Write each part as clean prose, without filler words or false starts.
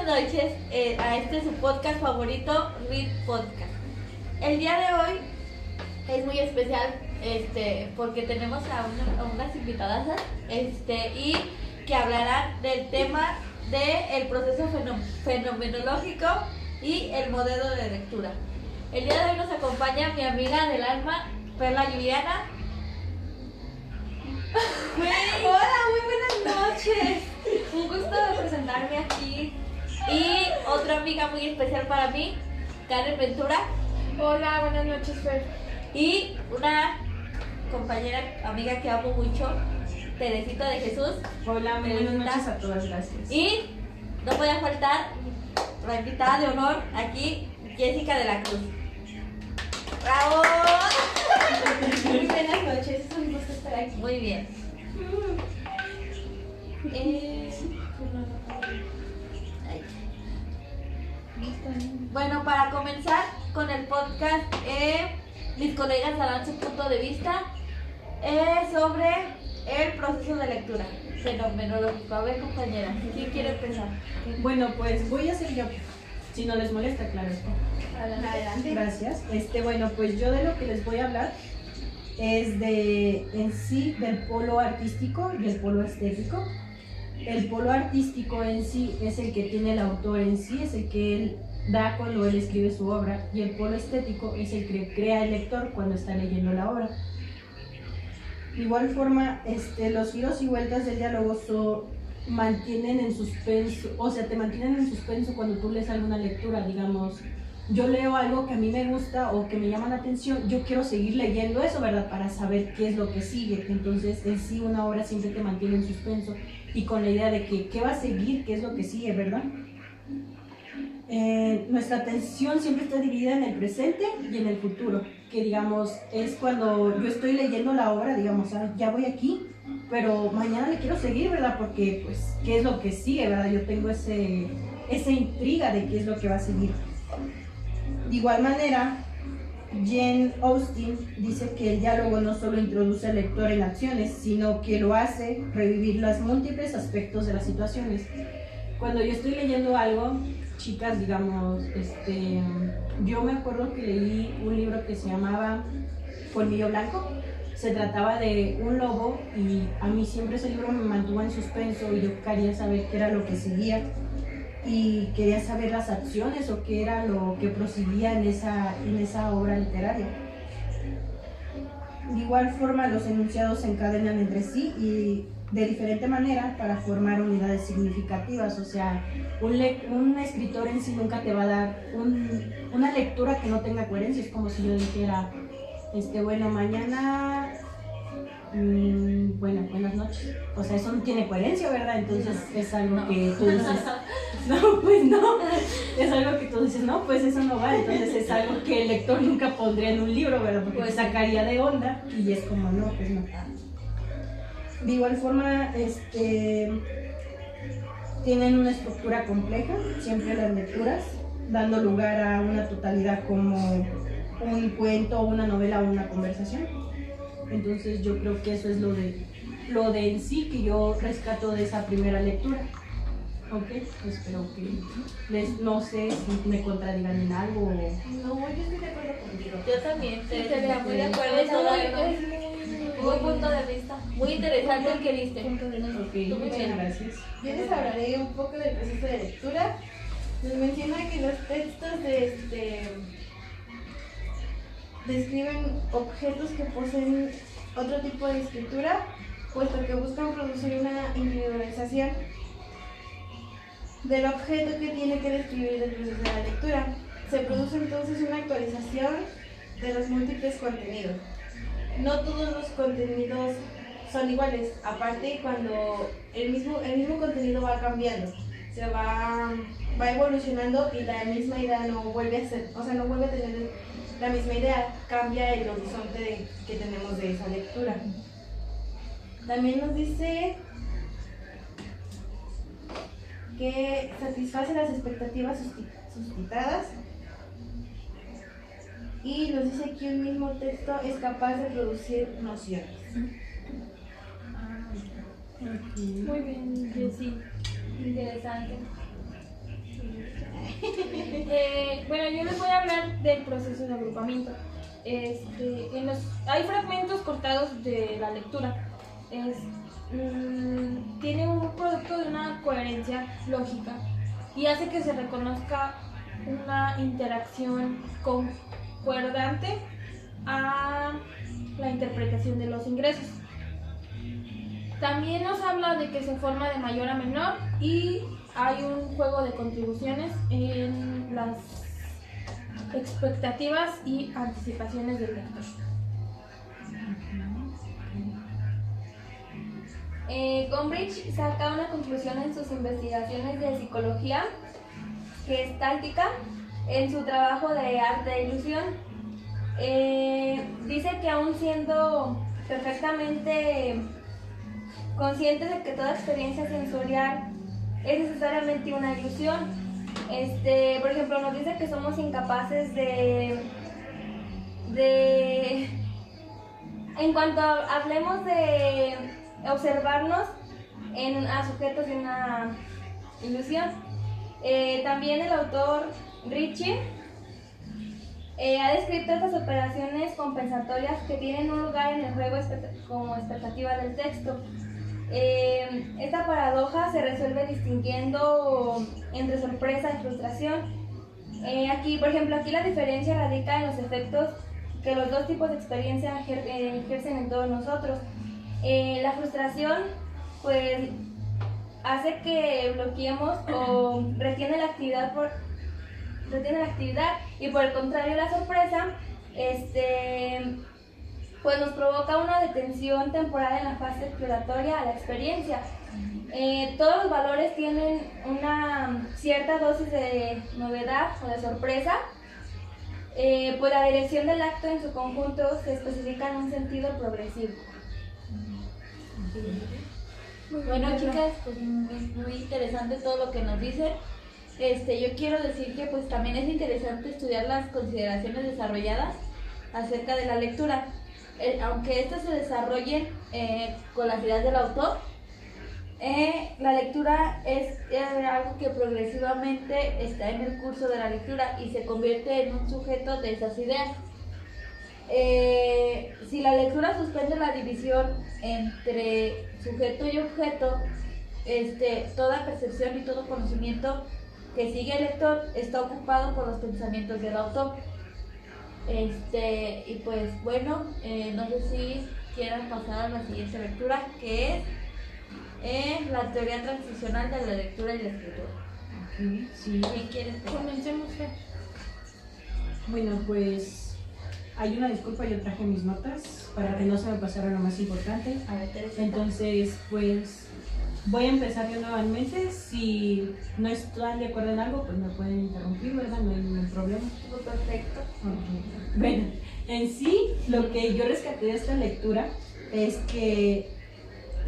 noches a este su podcast favorito, Read Podcast. El día de hoy es muy especial porque tenemos a unas invitadas y que hablarán del tema del proceso fenomenológico y el modelo de lectura. El día de hoy nos acompaña mi amiga del alma, Perla Juliana. Hola, muy buenas noches. Un gusto de presentarme aquí. Y otra amiga muy especial para mí, Karen Ventura. Hola, buenas noches, Fer. Y una compañera, amiga que amo mucho, Teresita de Jesús. Hola, muy buenas noches a todas, gracias. Y no puede faltar la invitada de honor aquí, Jessica de la Cruz. ¡Bravo! Muy buenas noches, es un gusto estar aquí. Muy bien. Bueno, para comenzar con el podcast, mis colegas darán su punto de vista sobre el proceso de lectura fenomenológico. A ver, compañera, ¿quién quiere empezar? Bueno, pues voy a hacer yo, si no les molesta, claro. Adelante. Gracias. Bueno, pues yo de lo que les voy a hablar es en sí del polo artístico y el polo estético. El polo artístico en sí es el que tiene el autor en sí, es el que él da cuando él escribe su obra, y el polo estético es el que crea el lector cuando está leyendo la obra. De igual forma, los giros y vueltas del diálogo mantienen en suspenso, o sea, te mantienen en suspenso cuando tú lees alguna lectura. Digamos, yo leo algo que a mí me gusta o que me llama la atención, yo quiero seguir leyendo eso, ¿verdad? Para saber qué es lo que sigue. Entonces, en sí, una obra siempre te mantiene en suspenso y con la idea de que qué va a seguir, qué es lo que sigue, ¿verdad? Nuestra atención siempre está dividida en el presente y en el futuro, que digamos, es cuando yo estoy leyendo la obra, digamos, ya voy aquí, pero mañana le quiero seguir, ¿verdad? Porque, pues, ¿qué es lo que sigue, verdad? Yo tengo esa intriga de qué es lo que va a seguir. De igual manera, Jane Austen dice que el diálogo no solo introduce al lector en acciones, sino que lo hace revivir los múltiples aspectos de las situaciones. Cuando yo estoy leyendo algo, chicas, digamos, yo me acuerdo que leí un libro que se llamaba Colmillo Blanco. Se trataba de un lobo y a mí siempre ese libro me mantuvo en suspenso y yo quería saber qué era lo que seguía y quería saber las acciones o qué era lo que proseguía en esa obra literaria. De igual forma, los enunciados se encadenan entre sí y de diferente manera para formar unidades significativas. O sea, un escritor en sí nunca te va a dar una lectura que no tenga coherencia. Es como si yo dijera, bueno, mañana, buenas noches. O sea, eso no tiene coherencia, ¿verdad? Entonces es algo que tú dices, no, pues no. Es algo que tú dices, no, pues eso no va. Entonces es algo que el lector nunca pondría en un libro, ¿verdad? Porque te sacaría de onda y es como, no, pues no. De igual forma, tienen una estructura compleja, siempre las lecturas, dando lugar a una totalidad como un cuento, una novela o una conversación. Entonces yo creo que eso es lo de en sí que yo rescato de esa primera lectura. Ok, espero que no sé si me contradigan en algo o... No, yo estoy de acuerdo contigo. Yo también estoy muy de acuerdo. Es Buen punto de vista. Muy interesante el que diste. Ok, muchas gracias. Yo les hablaré un poco del proceso de lectura. Les menciona que los textos describen objetos que poseen otro tipo de escritura, puesto que buscan producir una individualización del objeto que tiene que describir el proceso de la lectura. Se produce entonces una actualización de los múltiples contenidos. No todos los contenidos son iguales, aparte cuando el mismo contenido va cambiando, se va evolucionando y la misma idea no vuelve a tener la misma idea, cambia el horizonte que tenemos de esa lectura. También nos dice que satisface las expectativas suscitadas y nos dice que un mismo texto es capaz de producir nociones. Muy bien, sí, interesante. Bueno, yo les voy a hablar del proceso de agrupamiento. Hay fragmentos cortados de la lectura. Tiene un producto de una coherencia lógica y hace que se reconozca una interacción concordante a la interpretación de los ingresos. También nos habla de que se forma de mayor a menor y hay un juego de contribuciones en las expectativas y anticipaciones del lector. Gombrich saca una conclusión en sus investigaciones de psicología gestáltica en su trabajo de arte de ilusión. Dice que aún siendo perfectamente conscientes de que toda experiencia sensorial es necesariamente una ilusión, por ejemplo, nos dice que somos incapaces en cuanto hablemos de observarnos a sujetos de una ilusión. También el autor Ritchie ha descrito estas operaciones compensatorias que tienen un lugar en el juego como expectativa del texto. Esta paradoja se resuelve distinguiendo entre sorpresa y frustración. Por ejemplo, aquí la diferencia radica en los efectos que los dos tipos de experiencia ejercen en todos nosotros. La frustración, pues, hace que bloqueemos o retiene la actividad y por el contrario la sorpresa, pues nos provoca una detención temporal en la fase exploratoria a la experiencia. Todos los valores tienen una cierta dosis de novedad o de sorpresa, pues la dirección del acto en su conjunto se especifica en un sentido progresivo. Bueno, chicas, pues muy interesante todo lo que nos dicen. Yo quiero decir que pues también es interesante estudiar las consideraciones desarrolladas acerca de la lectura. Aunque estas se desarrollen con las ideas del autor, la lectura es algo que progresivamente está en el curso de la lectura y se convierte en un sujeto de esas ideas. Si la lectura suspende la división entre sujeto y objeto, toda percepción y todo conocimiento que sigue el lector está ocupado por los pensamientos del autor. Y pues bueno, no sé si quieran pasar a la siguiente lectura, que es la teoría transicional de la lectura y la escritura. Sí. ¿Quién quiere empezar? Comencemos. Bueno, pues hay una disculpa, yo traje mis notas para que no se me pasara lo más importante. A ver, Teresa. Entonces, pues voy a empezar yo nuevamente. Si no están de acuerdo en algo, pues me pueden interrumpir, ¿verdad? No hay ningún problema. Perfecto. Okay. Bueno, en sí, lo que yo rescaté de esta lectura es que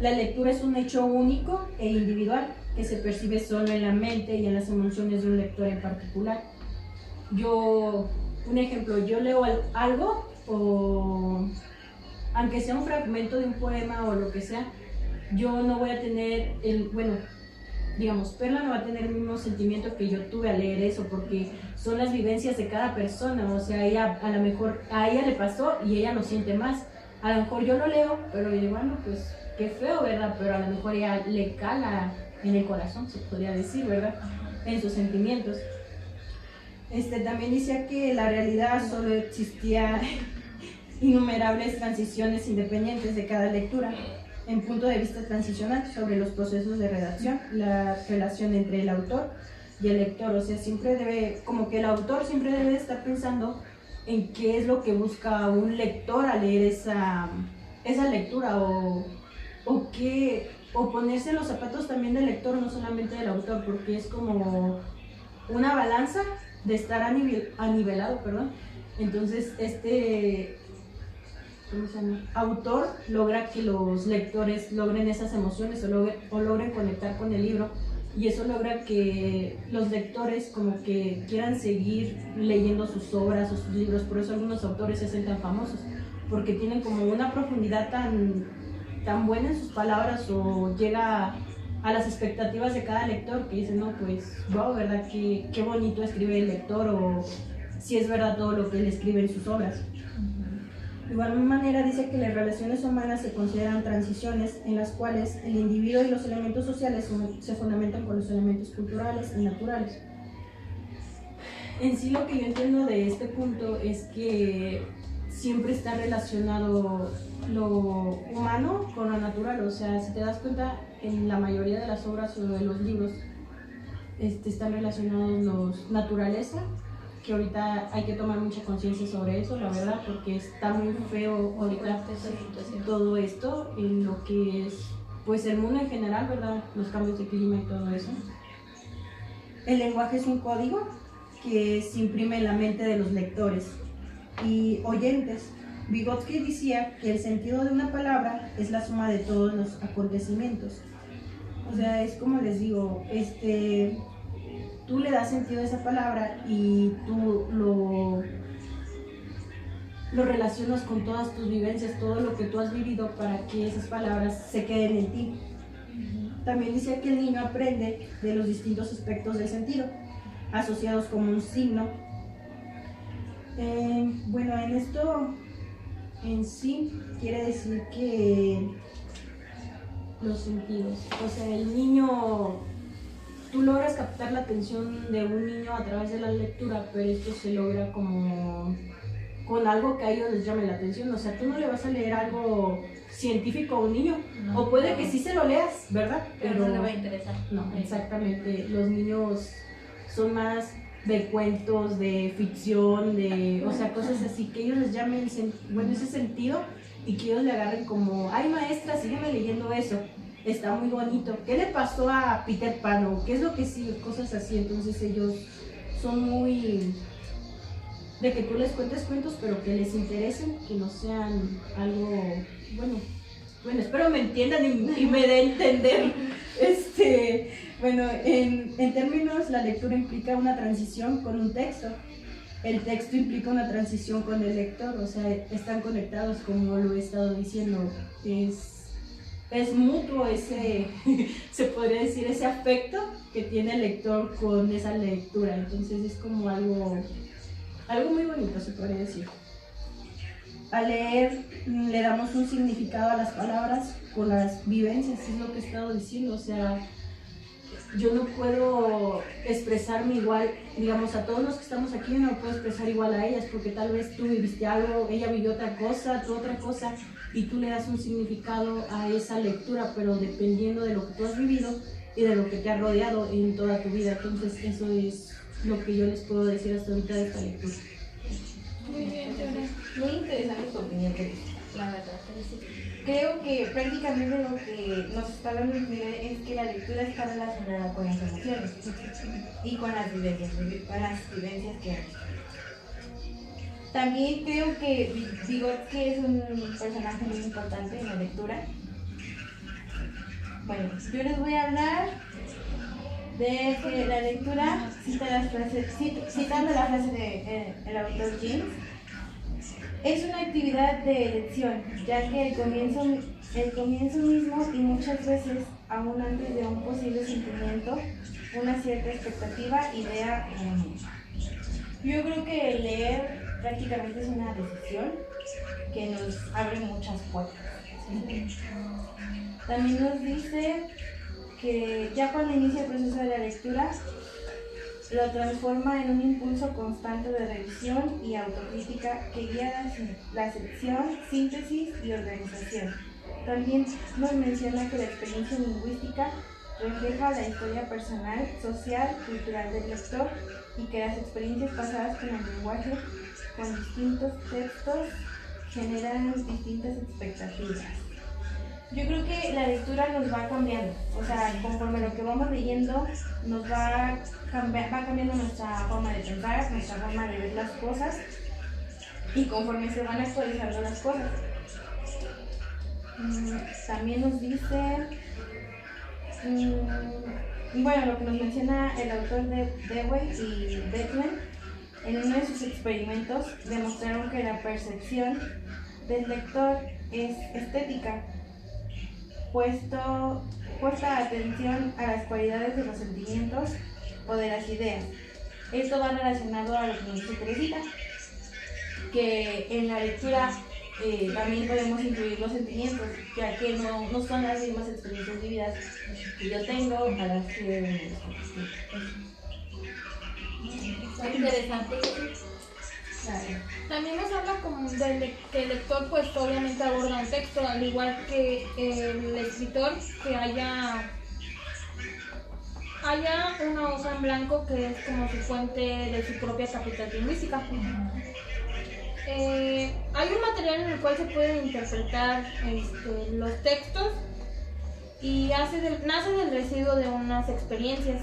la lectura es un hecho único e individual que se percibe solo en la mente y en las emociones de un lector en particular. Un ejemplo, yo leo algo, o aunque sea un fragmento de un poema o lo que sea, yo no voy a tener Perla no va a tener el mismo sentimiento que yo tuve al leer eso, porque son las vivencias de cada persona. O sea, ella, a lo mejor a ella le pasó y ella lo siente más. A lo mejor yo lo leo, pero digo, bueno, pues qué feo, ¿verdad? Pero a lo mejor ella le cala en el corazón, se podría decir, ¿verdad? En sus sentimientos. También decía que la realidad solo existía innumerables transiciones independientes de cada lectura, en punto de vista transicional sobre los procesos de redacción, la relación entre el autor y el lector. O sea, el autor siempre debe estar pensando en qué es lo que busca un lector al leer esa lectura, o ponerse en los zapatos también del lector, no solamente del autor, porque es como una balanza de estar anivelado, perdón. Entonces autor logra que los lectores logren esas emociones o logren conectar con el libro, y eso logra que los lectores como que quieran seguir leyendo sus obras o sus libros. Por eso algunos autores se hacen tan famosos, porque tienen como una profundidad tan buena en sus palabras, o llega a las expectativas de cada lector, que dicen, no, pues, wow, ¿verdad? Qué bonito escribe el lector, o si es verdad todo lo que él escribe en sus obras. De igual manera dice que las relaciones humanas se consideran transiciones en las cuales el individuo y los elementos sociales se fundamentan con los elementos culturales y naturales. En sí lo que yo entiendo de este punto es que siempre está relacionado lo humano con lo natural, o sea, si te das cuenta, en la mayoría de las obras o de los libros están relacionados los naturaleza, que ahorita hay que tomar mucha conciencia sobre eso, la verdad, porque está muy feo ahorita todo esto en lo que es pues el mundo en general, ¿verdad? Los cambios de clima y todo eso. El lenguaje es un código que se imprime en la mente de los lectores y oyentes. Vygotsky decía que el sentido de una palabra es la suma de todos los acontecimientos. O sea, es como les digo, tú le das sentido a esa palabra y tú lo relacionas con todas tus vivencias, todo lo que tú has vivido para que esas palabras se queden en ti. También decía que el niño aprende de los distintos aspectos del sentido, asociados como un signo. Bueno, en esto en sí quiere decir que los sentidos, o sea, el niño, tú logras captar la atención de un niño a través de la lectura, pero esto se logra como con algo que a ellos les llame la atención. O sea, tú no le vas a leer algo científico a un niño, o puede que sí se lo leas, ¿verdad? Pero no le va a interesar. No, exactamente. Los niños son más de cuentos, de ficción, o sea, cosas así que ellos les llamen, ese sentido, y que ellos le agarren como, ay maestra, sígueme leyendo eso, está muy bonito. ¿Qué le pasó a Peter Pan? ¿O qué es lo que sigue? Cosas así. Entonces ellos son muy de que tú les cuentes cuentos, pero que les interesen, que no sean algo, bueno, espero me entiendan y me dé a entender. Bueno, en términos, la lectura implica una transición con un texto. El texto implica una transición con el lector, o sea, están conectados, como lo he estado diciendo. Es mutuo se podría decir, ese afecto que tiene el lector con esa lectura. Entonces es como algo muy bonito, se podría decir. Al leer le damos un significado a las palabras con las vivencias, es lo que he estado diciendo. O sea, yo no puedo expresarme igual, digamos, a todos los que estamos aquí, no puedo expresar igual a ellas, porque tal vez tú viviste algo, ella vivió otra cosa, tú otra cosa, y tú le das un significado a esa lectura, pero dependiendo de lo que tú has vivido y de lo que te ha rodeado en toda tu vida. Entonces eso es lo que yo les puedo decir hasta ahorita de esta lectura. Muy bien, Fiona. Muy interesante tu opinión, Teresa. La verdad, sí. Creo que prácticamente lo que nos está dando a entender es que la lectura está relacionada con las emociones y con las vivencias que hay. También creo que Vygotsky es un personaje muy importante en la lectura. Bueno, yo les voy a hablar de que la lectura, citando la frase del autor James, es una actividad de elección, ya que el comienzo mismo y muchas veces, aún antes de un posible sentimiento, una cierta expectativa, idea o momento. Yo creo que leer prácticamente es una decisión que nos abre muchas puertas. También nos dice que ya cuando inicia el proceso de la lectura, lo transforma en un impulso constante de revisión y autocrítica que guía la sección, síntesis y organización. También nos menciona que la experiencia lingüística refleja la historia personal, social, cultural del lector, y que las experiencias pasadas con el lenguaje, con distintos textos, generan distintas expectativas. Yo creo que la lectura nos va cambiando, o sea, conforme lo que vamos leyendo nos va cambiando nuestra forma de pensar, nuestra forma de ver las cosas, y conforme se van actualizando las cosas. También nos dice, bueno, lo que nos menciona el autor de Dewey y Beckman, en uno de sus experimentos demostraron que la percepción del lector es estética. puesta atención a las cualidades de los sentimientos o de las ideas. Esto va relacionado a lo que nos dice Teresita, que en la lectura también podemos incluir los sentimientos, ya que no son las mismas experiencias vividas que yo tengo a las que Muy interesante. claro. También nos habla como que el lector pues obviamente aborda un texto, al igual que el escritor, que haya una hoja en blanco que es como su fuente de su propia capital lingüística. Hay un material en el cual se pueden interpretar los textos y nace del residuo de unas experiencias.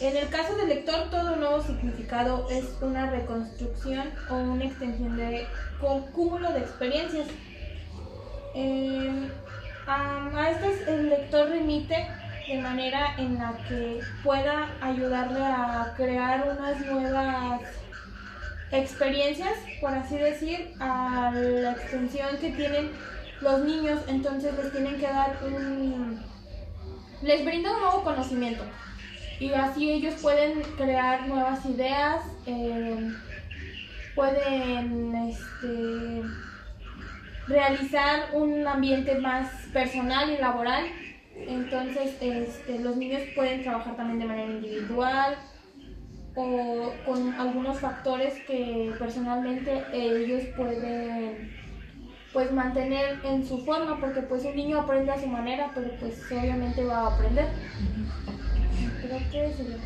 En el caso del lector, todo nuevo significado es una reconstrucción o una extensión de cúmulo de experiencias. A estas el lector remite de manera en la que pueda ayudarle a crear unas nuevas experiencias, por así decir, a la extensión que tienen los niños. Entonces les brinda un nuevo conocimiento y así ellos pueden crear nuevas ideas, pueden realizar un ambiente más personal y laboral. Entonces los niños pueden trabajar también de manera individual o con algunos factores que personalmente ellos pueden pues mantener en su forma, porque pues un niño aprende a su manera, pero pues obviamente va a aprender. Creo que sería.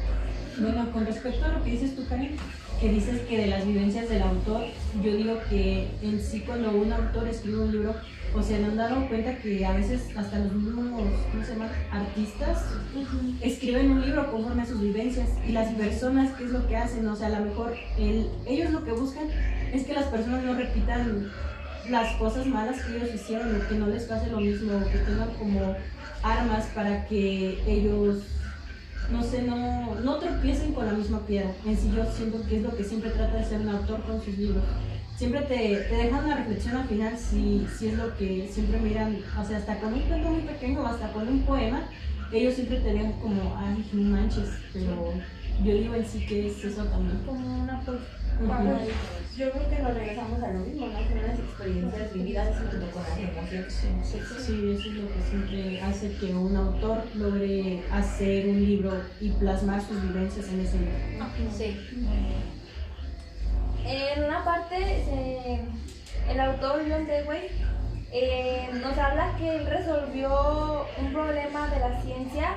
Bueno, con respecto a lo que dices tú, Karen, que dices que de las vivencias del autor, yo digo que en sí cuando un autor escribe un libro, o sea, nos han dado cuenta que a veces hasta los mismos, ¿cómo se llama?, artistas escriben un libro conforme a sus vivencias, y las personas, ¿qué es lo que hacen? O sea, a lo mejor ellos lo que buscan es que las personas no repitan las cosas malas que ellos hicieron, o que no les pase lo mismo, o que tengan como armas para que ellos, no sé, no tropiecen con la misma piedra. En sí yo siento que es lo que siempre trata de ser un autor con sus libros. Siempre te dejan una reflexión al final, si es lo que siempre miran, o sea, hasta con un cuento muy pequeño, hasta con un poema, ellos siempre te dejan como, ay, no manches, pero yo digo en sí que es eso también. Como una Yo creo que nos regresamos a lo mismo, ¿no? Son las experiencias vividas junto con las emociones. Sí, eso es lo que siempre hace que un autor logre hacer un libro y plasmar sus vivencias en ese libro. Sí. En una parte, el autor John Dewey nos habla que él resolvió un problema de la ciencia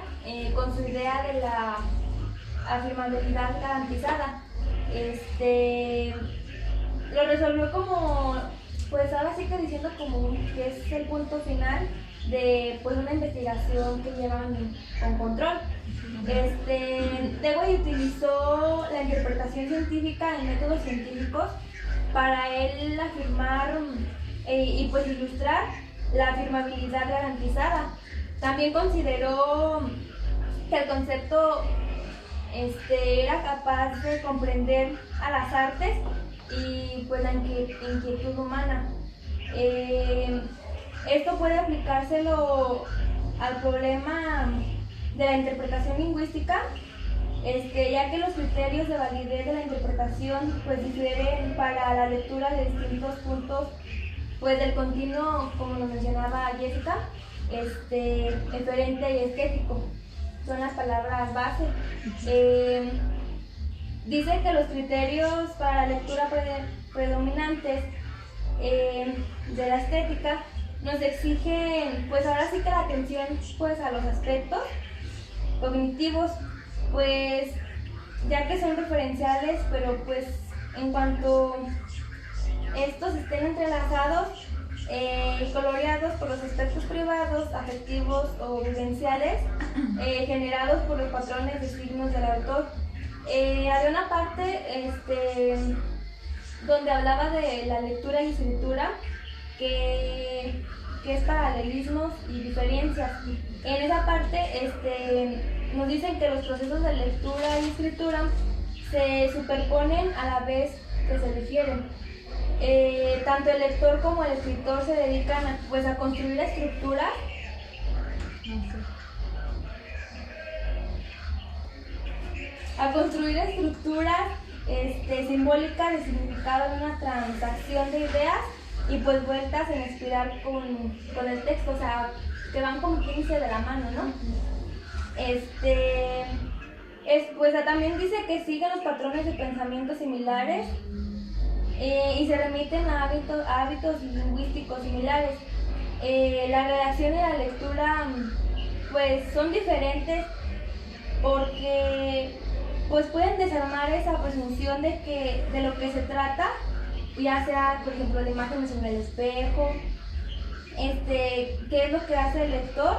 con su idea de la afirmabilidad garantizada. Lo resolvió como, pues ahora sí que diciendo como que es el punto final de pues una investigación que llevan con control. Dewey utilizó la interpretación científica en métodos científicos para él afirmar y pues ilustrar la afirmabilidad garantizada. También consideró que el concepto era capaz de comprender a las artes y pues la inquietud humana. Esto puede aplicárselo al problema de la interpretación lingüística, ya que los criterios de validez de la interpretación pues difieren para la lectura de distintos puntos pues del continuo, como lo mencionaba Jessica, eferente y estético. Son las palabras base. Dice que los criterios para la lectura predominantes de la estética nos exigen, pues ahora sí que la atención pues a los aspectos cognitivos, pues ya que son referenciales, pero pues en cuanto estos estén entrelazados y coloreados por los aspectos privados, afectivos o vivenciales generados por los patrones de signos del autor. Había una parte donde hablaba de la lectura y escritura, que es paralelismos y diferencias. En esa parte nos dicen que los procesos de lectura y escritura se superponen a la vez que se difieren. tanto el lector como el escritor se dedican a construir estructuras. A construir estructuras simbólicas de significado en una transacción de ideas y pues vueltas en espiral con el texto, o sea, que van como 15 de la mano, ¿no? Pues también dice que siguen los patrones de pensamiento similares y se remiten a hábitos lingüísticos similares. La redacción y la lectura pues son diferentes porque pues pueden desarmar esa presunción de lo que se trata, ya sea por ejemplo de imágenes en el espejo. ¿Qué es lo que hace el lector?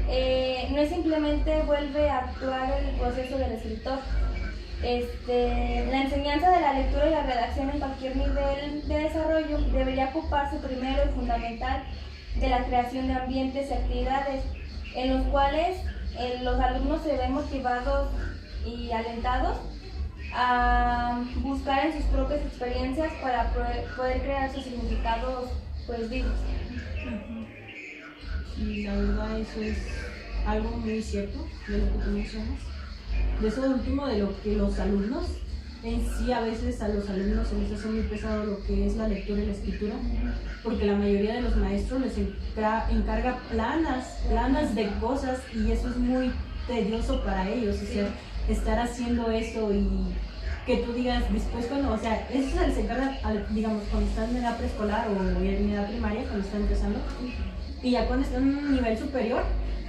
No es simplemente vuelve a actuar el proceso del escritor. La enseñanza de la lectura y la redacción en cualquier nivel de desarrollo debería ocuparse primero y fundamental de la creación de ambientes y actividades en los cuales los alumnos se ven motivados y alentados a buscar en sus propias experiencias para poder crear sus significados pues vivos. Y la verdad eso es algo muy cierto de lo que tú mencionas. De eso último, de lo que los alumnos, en sí a veces a los alumnos se les hace muy pesado lo que es la lectura y la escritura, porque la mayoría de los maestros les encarga planas de cosas y eso es muy tedioso para ellos, o sea, estar haciendo eso y que tú digas después cuando, o sea, eso se les encarga, digamos, cuando están en edad preescolar o en edad primaria, cuando están empezando, y ya cuando están en un nivel superior,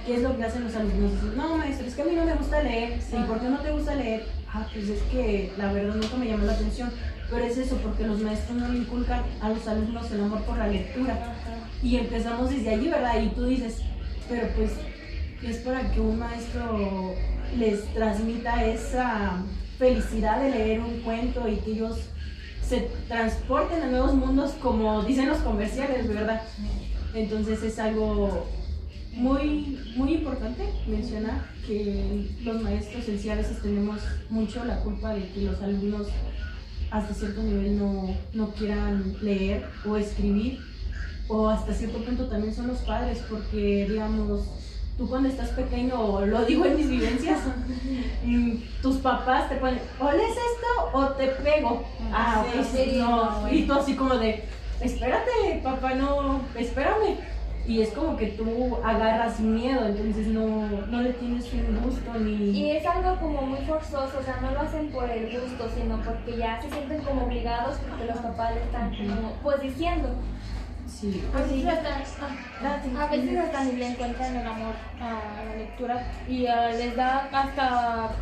¿qué es lo que hacen los alumnos? Dicen, no maestro, es que a mí no me gusta leer. ¿Y por qué no te gusta leer? Pues es que la verdad nunca me llamó la atención. Pero es eso, porque los maestros no le inculcan a los alumnos el amor por la lectura. Y empezamos desde allí, ¿verdad? Y tú dices, pero pues es para que un maestro les transmita esa felicidad de leer un cuento y que ellos se transporten a nuevos mundos, como dicen los comerciales, ¿verdad? Entonces es algo muy, muy importante mencionar que los maestros en sí a veces tenemos mucho la culpa de que los alumnos hasta cierto nivel no quieran leer o escribir, o hasta cierto punto también son los padres, porque digamos, tú cuando estás pequeño, lo digo en mis vivencias, tus papás te ponen, o lees esto o te pego. Sí, No. Y tú así como de, espérate papá, no, espérame. Y es como que tú agarras miedo, entonces no le tienes un gusto ni... Y es algo como muy forzoso, o sea, no lo hacen por el gusto, sino porque ya se sienten como obligados porque los papás le están como, pues diciendo. Sí. A veces hasta ni le encuentran el amor a la lectura y les da hasta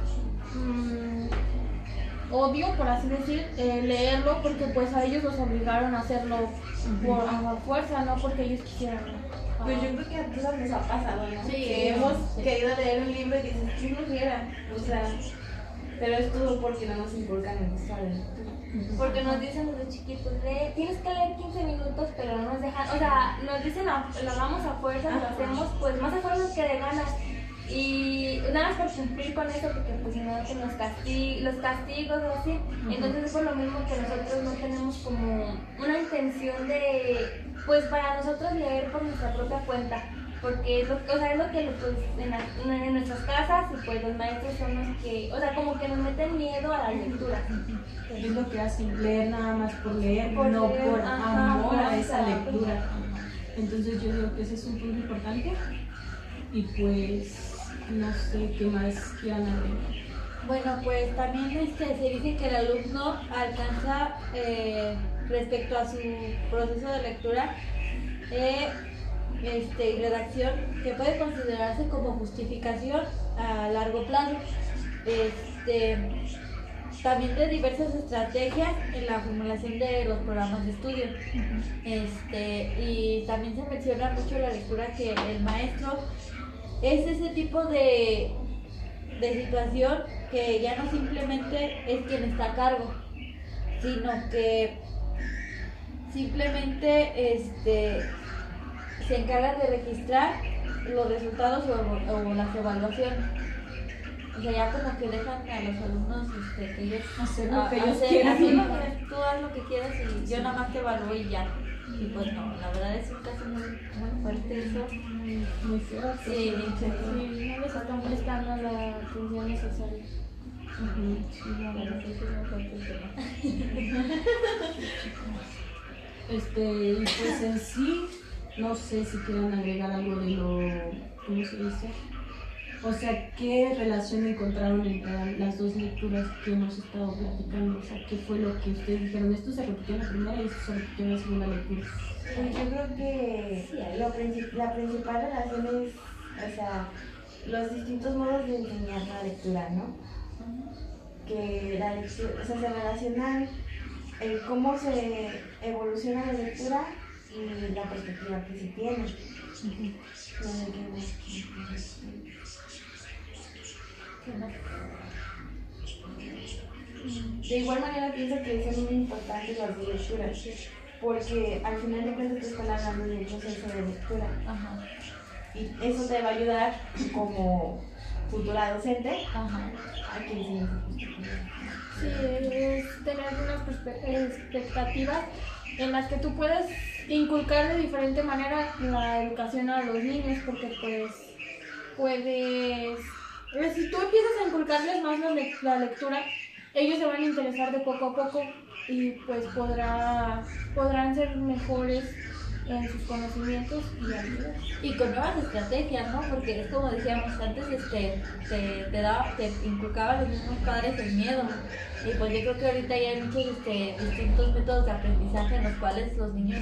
odio, por así decir, leerlo porque pues a ellos los obligaron a hacerlo a fuerza, no porque ellos quisieran. Pues yo creo que a todos nos ha pasado, ¿no? Sí, que hemos querido leer un libro y dices, ¿qué flojera? O sea, pero es todo porque no nos inculcan en nuestra lectura. Porque nos dicen desde chiquitos, tienes que leer 15 minutos, pero no nos dejan, o sea, nos dicen, lo hagamos a fuerza, lo hacemos pues más a fuerza que de ganas. Y nada más por cumplir con eso, porque pues si no hacen los castigos o así. Entonces es por lo mismo que nosotros no tenemos como una intención de, pues para nosotros leer por nuestra propia cuenta. Porque es lo que pues, en nuestras casas y pues los maestros son los que, o sea, como que nos meten miedo a la lectura. Es lo que hacen, leer nada más por leer, no leer, por ajá, amor a esa exacto. lectura. Entonces yo digo que ese es un punto importante y pues no sé qué más quieran agregar. Bueno, pues también se dice que el alumno alcanza respecto a su proceso de lectura y redacción, que puede considerarse como justificación a largo plazo. También de diversas estrategias en la formulación de los programas de estudio. Y también se menciona mucho la lectura, que el maestro es ese tipo de situación que ya no simplemente es quien está a cargo, sino que simplemente se encarga de registrar los resultados o las evaluaciones. sea, ya como que dejan a los alumnos que ellos Hacer lo que ellos hacer quieran. tú haz lo que quieras y yo nada más te evalúo y ya. Y pues no, la verdad es un caso muy, muy fuerte eso. Muy feo. Sí, Sí, no les están prestando la atención necesaria. pero sí, es muy fuerte el tema. Y pues en sí, no sé si quieren agregar algo de lo, ¿cómo se dice? O sea, ¿qué relación encontraron entre las dos lecturas que hemos estado platicando? O sea, ¿qué fue lo que ustedes dijeron? Esto se repitió en la primera y esto se repitió en la segunda lectura. Yo creo que la principal relación es, o sea, los distintos modos de enseñar la lectura, ¿no? Que la lectura, o sea, se relacionan cómo se evoluciona la lectura y la perspectiva que se tiene. No sé qué más. De igual manera pienso que son muy importantes las dos lecturas, porque al final de cuentas te están hablando del proceso de lectura. Ajá, Y eso te va a ayudar como futura docente ajá. a que enseñes. Sí, es tener unas expectativas en las que tú puedes inculcar de diferente manera la educación a los niños, porque pues puedes, si tú empiezas a inculcarles más la lectura, ellos se van a interesar de poco a poco y pues podrán ser mejores en sus conocimientos y habilidades. Y con nuevas estrategias, ¿no? Porque es como decíamos antes, te inculcaba a los mismos padres el miedo. Y pues yo creo que ahorita ya hay muchos distintos métodos de aprendizaje en los cuales los niños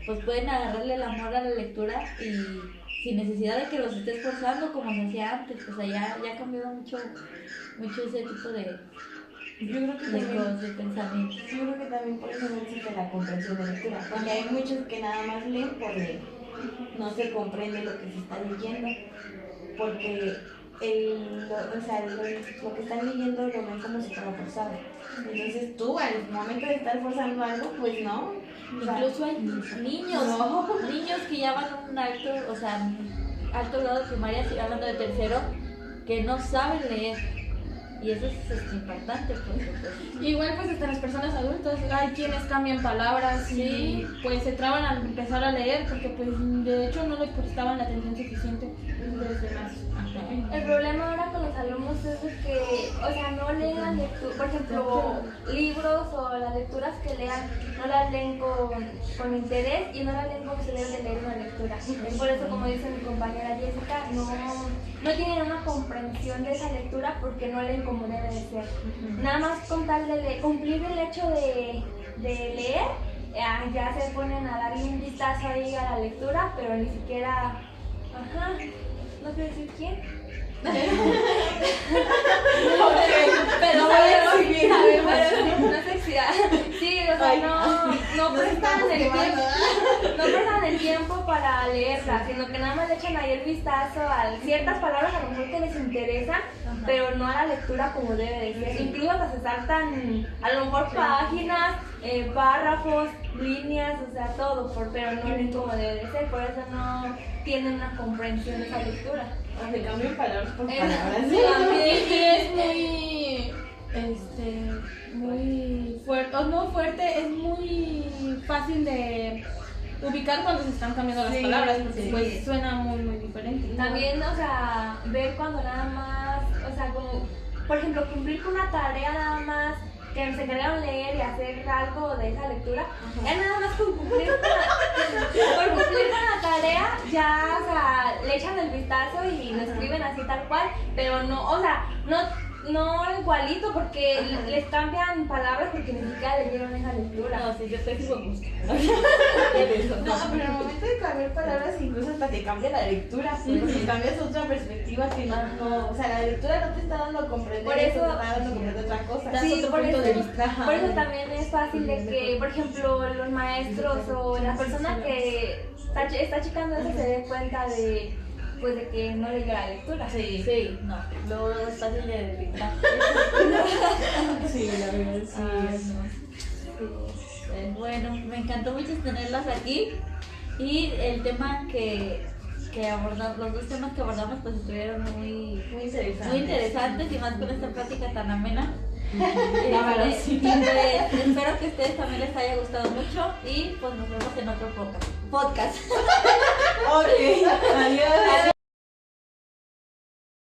pues pueden agarrarle el amor a la lectura y sin necesidad de que los estés forzando como se hacía antes. O sea, ya ha cambiado mucho ese tipo de Yo creo que también, cosas, de pensamientos. yo creo que también por eso no existe la comprensión de lectura, porque hay muchos que nada más leen por leer, no se comprende lo que se está leyendo, porque lo que están leyendo lo ven como si fuera forzado. Entonces tú al momento de estar forzando algo, pues no. O sea, Incluso hay niños que ya van a un alto, o sea, alto grado de primaria, estoy hablando de tercero, que no saben leer. Y eso es impactante, pues. Igual pues hasta las personas adultas, hay quienes cambian palabras y pues se traban al empezar a leer porque pues de hecho no les prestaban la atención suficiente desde más. El problema ahora con los alumnos es de que, o sea, no leen las lecturas, por ejemplo, libros o las lecturas que lean, no las leen con interés y no las leen como se debe de leer una lectura. Por eso, como dice mi compañera Jessica, no tienen una comprensión de esa lectura porque no leen como debe de ser. Nada más con tal de cumplir el hecho de leer, ya se ponen a darle un vistazo ahí a la lectura, pero ni siquiera, no sé decir quién. Pero no sé si sí, o sea, no prestan el tiempo para leerla, sino que nada más le echan ahí el vistazo a ciertas palabras a lo mejor que les interesan, pero no a la lectura como debe de ser. Incluso hasta se saltan a lo mejor páginas, párrafos, líneas, o sea, todo, pero no leen como debe de ser, por eso no tienen una comprensión de esa lectura. o se cambian palabras por palabras. Es muy fuerte, o no fuerte, es muy fácil de ubicar cuando se están cambiando las palabras, porque pues suena muy diferente. También, o sea, ver cuando nada más, o sea, como, por ejemplo, cumplir con una tarea nada más, que se encargaron leer y hacer algo de esa lectura, ya nada más por cumplir con la tarea, ya, o sea, le echan el vistazo y lo escriben así tal cual, pero no, o sea, no igualito, porque les cambian palabras porque ni siquiera leyeron esa lectura. No, sí, yo estoy como No, pero en el momento de cambiar palabras incluso hasta te cambia la lectura, porque cambias otra perspectiva que no, o sea, la lectura no te está dando a comprender, Por eso- te está dando a comprender otra cosa. Sí, otro por punto eso, de vista. por eso también es fácil de que, por ejemplo, los maestros o la persona que está checando eso se dé cuenta de que no leyó la lectura. Sí, no. Luego es fácil de detectar. Sí, la verdad, sí. Ay, no. Sí. Bueno, me encantó mucho tenerlas aquí. Y el tema que abordamos, los dos temas que abordamos, pues estuvieron muy interesantes. muy interesantes y más con esta plática tan amena. La verdad, sí. Pues, espero que a ustedes también les haya gustado mucho y pues nos vemos en otro podcast. Ok, adiós.